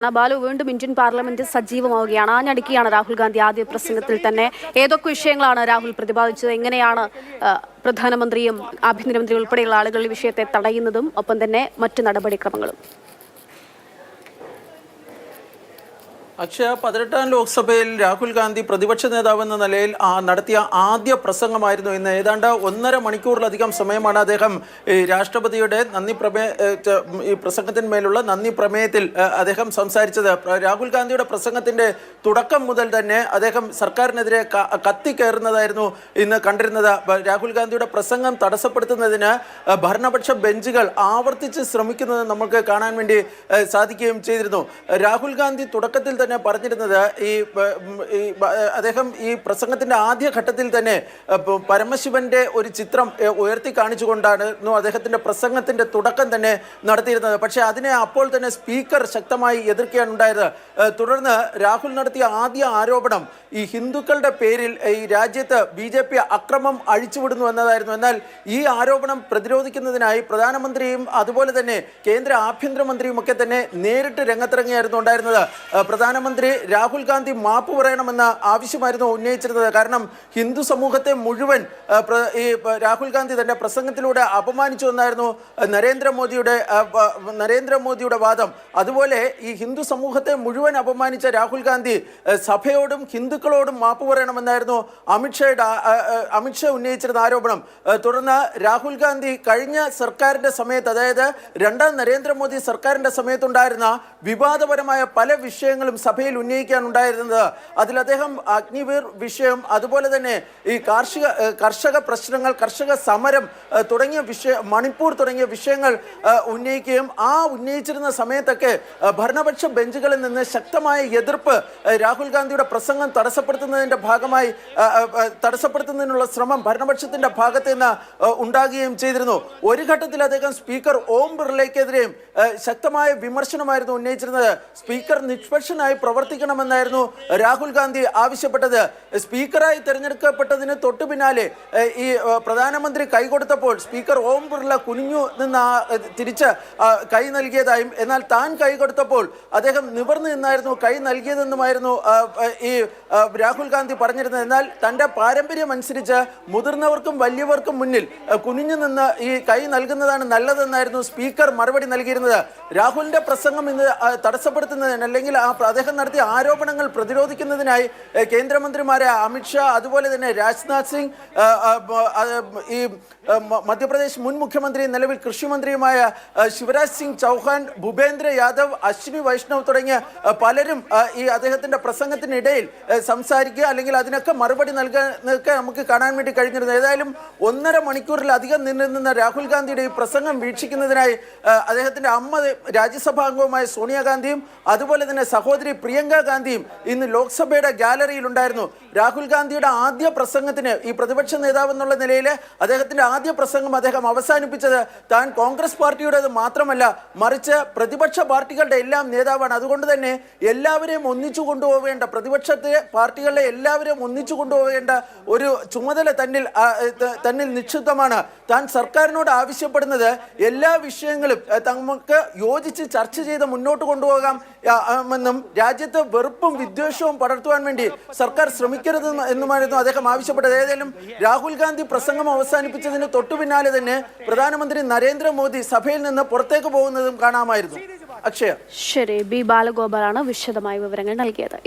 ബാലു വീണ്ടും Indian parliament സജീവമാവുകയാണ്. ആഞ്ഞടിക്കുകയാണ് Rahul Gandhi. ആദ്യ പ്രസംഗത്തിൽ തന്നെ ഏതൊക്കെ വിഷയങ്ങളാണ് രാഹുൽ പ്രതിപാദിച്ചത്, എങ്ങനെയാണ് പ്രധാനമന്ത്രിയും ആഭ്യന്തരമന്ത്രി ഉൾപ്പെടെയുള്ള ആളുകൾ ഈ വിഷയത്തെ തടയുന്നതും ഒപ്പം തന്നെ മറ്റു നടപടിക്രമങ്ങളും. അക്ഷയ, 18ാം ലോക്സഭയിൽ രാഹുൽ ഗാന്ധി പ്രതിപക്ഷ നേതാവെന്ന നിലയിൽ നടത്തിയ ആദ്യ പ്രസംഗമായിരുന്നു ഇന്ന്. ഏതാണ്ട് 1.5 മണിക്കൂറിലധികം സമയമാണ് അദ്ദേഹം രാഷ്ട്രപതിയുടെ ഈ പ്രസംഗത്തിന്മേലുള്ള നന്ദി പ്രമേയത്തിൽ അദ്ദേഹം സംസാരിച്ചത്. രാഹുൽ ഗാന്ധിയുടെ പ്രസംഗത്തിന്റെ തുടക്കം മുതൽ തന്നെ അദ്ദേഹം സർക്കാരിനെതിരെ കത്തിക്കയറുന്നതായിരുന്നു ഇന്ന് കണ്ടിരുന്നത്. രാഹുൽ ഗാന്ധിയുടെ പ്രസംഗം തടസ്സപ്പെടുത്തുന്നതിന് ഭരണപക്ഷ ബെഞ്ചുകൾ ആവർത്തിച്ച് ശ്രമിക്കുന്നത് നമുക്ക് കാണാൻ വേണ്ടി സാധിക്കുകയും ചെയ്തിരുന്നു. രാഹുൽ ഗാന്ധി തുടക്കത്തിൽ തന്നെ പറഞ്ഞിരുന്നത് അദ്ദേഹം ഈ പ്രസംഗത്തിന്റെ ആദ്യ ഘട്ടത്തിൽ തന്നെ പരമശിവന്റെ ഒരു ചിത്രം ഉയർത്തി കാണിച്ചുകൊണ്ടാണ് അദ്ദേഹത്തിന്റെ പ്രസംഗത്തിന്റെ തുടക്കം തന്നെ നടത്തിയിരുന്നത്. പക്ഷേ അതിനെ അപ്പോൾ തന്നെ സ്പീക്കർ ശക്തമായി എതിർക്കുകയാണ് ഉണ്ടായത്. തുടർന്ന് രാഹുൽ നടത്തിയ ആദ്യ ആരോപണം ഈ ഹിന്ദുക്കളുടെ പേരിൽ ഈ രാജ്യത്ത് BJP അക്രമം അഴിച്ചുവിടുന്നു എന്നതായിരുന്നു. എന്നാൽ ഈ ആരോപണം പ്രതിരോധിക്കുന്നതിനായി പ്രധാനമന്ത്രിയും അതുപോലെ തന്നെ കേന്ദ്ര ആഭ്യന്തരമന്ത്രിയും ഒക്കെ തന്നെ നേരിട്ട് രംഗത്തിറങ്ങിയായിരുന്നു ഉണ്ടായിരുന്നത്. പ്രധാനമന്ത്രി രാഹുൽ ഗാന്ധി മാപ്പ് പറയണമെന്ന ആവശ്യമായിരുന്നു ഉന്നയിച്ചിരുന്നത്. കാരണം ഹിന്ദു സമൂഹത്തെ മുഴുവൻ ഈ രാഹുൽ ഗാന്ധി തന്റെ പ്രസംഗത്തിലൂടെ അപമാനിച്ചു എന്നായിരുന്നു നരേന്ദ്രമോദിയുടെ വാദം. അതുപോലെ ഈ ഹിന്ദു സമൂഹത്തെ മുഴുവൻ അപമാനിച്ച രാഹുൽ ഗാന്ധി സഭയോടും ഹിന്ദുക്കളോടും മാപ്പ് പറയണമെന്നായിരുന്നു അമിത്ഷാ ഉന്നയിച്ചിരുന്ന ആരോപണം. തുടർന്ന് രാഹുൽ ഗാന്ധി കഴിഞ്ഞ സർക്കാരിന്റെ സമയത്ത്, അതായത് 2ാം നരേന്ദ്രമോദി സർക്കാരിന്റെ സമയത്തുണ്ടായിരുന്ന വിവാദപരമായ പല വിഷയങ്ങളും സഭയിൽ ഉന്നയിക്കാനുണ്ടായിരുന്നത്. അതിൽ അദ്ദേഹം അഗ്നിവീർ വിഷയം, അതുപോലെ തന്നെ ഈ കർഷക പ്രശ്നങ്ങൾ, കർഷക സമരം തുടങ്ങിയ മണിപ്പൂർ തുടങ്ങിയ വിഷയങ്ങൾ ഉന്നയിക്കുകയും ഉന്നയിച്ചിരുന്ന സമയത്തൊക്കെ ഭരണപക്ഷ ബെഞ്ചുകളിൽ നിന്ന് ശക്തമായ എതിർപ്പ് രാഹുൽ ഗാന്ധിയുടെ പ്രസംഗം തടസ്സപ്പെടുത്തുന്നതിനുള്ള ശ്രമം ഭരണപക്ഷത്തിന്റെ ഭാഗത്ത് നിന്ന് ഉണ്ടാകുകയും ചെയ്തിരുന്നു. ഒരു ഘട്ടത്തിൽ അദ്ദേഹം സ്പീക്കർ ഓം ബിർളയ്ക്കെതിരെയും ശക്തമായ വിമർശനമായിരുന്നു ഉന്നയിച്ചിരുന്നത്. സ്പീക്കർ നിഷ്പക്ഷനായി പ്രവർത്തിക്കണമെന്നായിരുന്നു രാഹുൽ ഗാന്ധി ആവശ്യപ്പെട്ടത്. സ്പീക്കറായി തിരഞ്ഞെടുക്കപ്പെട്ടതിന് തൊട്ടു പിന്നാലെ ഈ പ്രധാനമന്ത്രി കൈകൊടുത്തപ്പോൾ സ്പീക്കർ ഓം ബിർള കുനിഞ്ഞു നിന്ന് തിരിച്ച് കൈ നൽകിയതായും, എന്നാൽ താൻ കൈ കൊടുത്തപ്പോൾ അദ്ദേഹം നിവർന്നു നിന്നായിരുന്നു കൈ നൽകിയതെന്നുമായിരുന്നു ഈ രാഹുൽ ഗാന്ധി പറഞ്ഞിരുന്നത്. എന്നാൽ തൻ്റെ പാരമ്പര്യം അനുസരിച്ച് മുതിർന്നവർക്കും വലിയവർക്കും മുന്നിൽ കുനിഞ്ഞു നിന്ന് ഈ കൈ നൽകുന്നതാണ് നല്ലതെന്നായിരുന്നു സ്പീക്കർ മറുപടി നൽകിയിരുന്നത്. രാഹുലിന്റെ പ്രസംഗം ഇന്ന് തടസ്സപ്പെടുത്തുന്നതിന്, അല്ലെങ്കിൽ അദ്ദേഹം നടത്തിയ ആരോപണങ്ങൾ പ്രതിരോധിക്കുന്നതിനായി കേന്ദ്രമന്ത്രിമാരായ അമിത്ഷാ, അതുപോലെ തന്നെ രാജ്നാഥ് സിംഗ്, ഈ മധ്യപ്രദേശ് മുൻ മുഖ്യമന്ത്രി നിലവിൽ കൃഷിമന്ത്രിയുമായ ശിവരാജ് സിംഗ് ചൗഹാൻ, ഭൂപേന്ദ്ര യാദവ്, അശ്വിനി വൈഷ്ണവ് തുടങ്ങിയ പലരും ഈ അദ്ദേഹത്തിന്റെ പ്രസംഗത്തിനിടയിൽ സംസാരിക്കുക അല്ലെങ്കിൽ അതിനൊക്കെ മറുപടി നൽകാനൊക്കെ നമുക്ക് കാണാൻ വേണ്ടി കഴിഞ്ഞിരുന്നു. ഏതായാലും 1.5 മണിക്കൂറിലധികം നിന്ന രാഹുൽ ഗാന്ധിയുടെ ഈ പ്രസംഗം വീക്ഷിക്കുന്നതിനായി അദ്ദേഹത്തിന്റെ അമ്മ രാജ്യസഭാംഗവുമായ സോണിയാഗാന്ധിയും അതുപോലെ തന്നെ സഹോദരി പ്രിയങ്ക ഗാന്ധിയും ഇന്ന് ലോക്സഭയുടെ ഗാലറിയിൽ ഉണ്ടായിരുന്നു. രാഹുൽ ഗാന്ധിയുടെ ആദ്യ പ്രസംഗത്തിന്, ഈ പ്രതിപക്ഷ നേതാവ് എന്നുള്ള നിലയിൽ അദ്ദേഹത്തിന്റെ ആദ്യ പ്രസംഗം അദ്ദേഹം അവസാനിപ്പിച്ചത് താൻ കോൺഗ്രസ് പാർട്ടിയുടേത് മാത്രമല്ല, മറിച്ച് പ്രതിപക്ഷ പാർട്ടികളുടെ എല്ലാം നേതാവാണ്. അതുകൊണ്ട് തന്നെ എല്ലാവരെയും ഒന്നിച്ചു കൊണ്ടുപോവേണ്ട, പ്രതിപക്ഷത്തെ പാർട്ടികളെ എല്ലാവരെയും ഒന്നിച്ചു കൊണ്ടുപോവേണ്ട ഒരു ചുമതല തന്നിൽ നിക്ഷിപ്തമാണ്. താൻ സർക്കാരിനോട് ആവശ്യപ്പെടുന്നത് എല്ലാ വിഷയങ്ങളും നമുക്ക് യോജിച്ച് ചർച്ച ചെയ്ത് മുന്നോട്ട് കൊണ്ടുപോകാം എന്നും രാജ്യത്ത് വെറുപ്പും വിദ്വേഷവും പടർത്തുവാൻ വേണ്ടി സർക്കാർ ശ്രമിക്കരുത് എന്നുമായിരുന്നു അദ്ദേഹം ആവശ്യപ്പെട്ടത്. ഏതായാലും രാഹുൽ ഗാന്ധി പ്രസംഗം അവസാനിപ്പിച്ചതിന് തൊട്ടു പിന്നാലെ തന്നെ പ്രധാനമന്ത്രി നരേന്ദ്രമോദി സഭയിൽ നിന്ന് പുറത്തേക്ക് പോകുന്നതും കാണാമായിരുന്നു. അക്ഷയ. ശരി, ബി ബാലഗോപാലാണ് വിശദമായ വിവരങ്ങൾ നൽകിയത്.